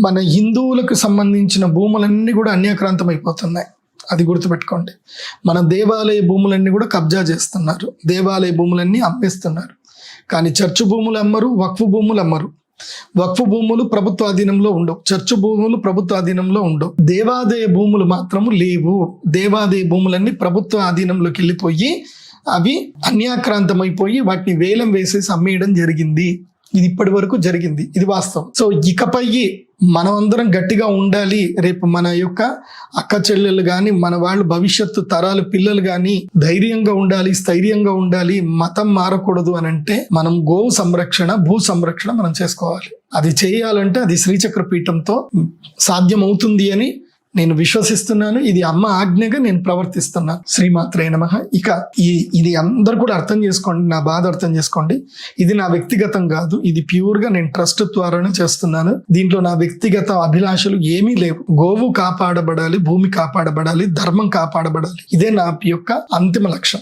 మన హిందువులకు సంబంధించిన భూములన్నీ కూడా అన్యాక్రాంతం అయిపోతున్నాయి. అది గుర్తుపెట్టుకోండి. మన దేవాలయ భూములన్నీ కూడా కబ్జా చేస్తున్నారు, దేవాలయ భూములన్నీ అమ్మేస్తున్నారు. కానీ చర్చు భూములు అమ్మరు, వక్ఫ్ భూములు అమ్మరు. వక్ఫ్ భూములు ప్రభుత్వ ఆధీనంలో ఉండవు, చర్చు భూములు ప్రభుత్వ ఆధీనంలో ఉండవు. దేవాదాయ భూములు మాత్రము లేవు. దేవాదాయ భూములన్నీ ప్రభుత్వ ఆధీనంలోకి వెళ్ళిపోయి అవి అన్యాక్రాంతమైపోయి వాటిని వేలం వేసేసి అమ్మేయడం జరిగింది. ఇది ఇప్పటి వరకు జరిగింది, ఇది వాస్తవం. సో ఇకపై మనమందరం గట్టిగా ఉండాలి. రేపు మన యొక్క అక్క చెల్లెలు కానీ, మన వాళ్ళు భవిష్యత్తు తరాలు పిల్లలు కానీ ధైర్యంగా ఉండాలి, స్థైర్యంగా ఉండాలి, మతం మారకూడదు అని అంటే మనం గో సంరక్షణ, భూ సంరక్షణ మనం చేసుకోవాలి. అది చేయాలంటే అది శ్రీచక్ర పీఠంతో సాధ్యమవుతుంది అని నేను విశ్వసిస్తున్నాను. ఇది అమ్మ ఆజ్ఞగా నేను ప్రవర్తిస్తున్నాను. శ్రీమాత్రే నమః. ఇక ఇది అందరు కూడా అర్థం చేసుకోండి, నా బాధ అర్థం చేసుకోండి. ఇది నా వ్యక్తిగతం కాదు, ఇది ప్యూర్గా నేను ట్రస్ట్ ద్వారానే చేస్తున్నాను. దీంట్లో నా వ్యక్తిగత అభిలాషలు ఏమీ లేవు. గోవు కాపాడబడాలి, భూమి కాపాడబడాలి, ధర్మం కాపాడబడాలి. ఇదే నా యొక్క అంతిమ లక్ష్యం.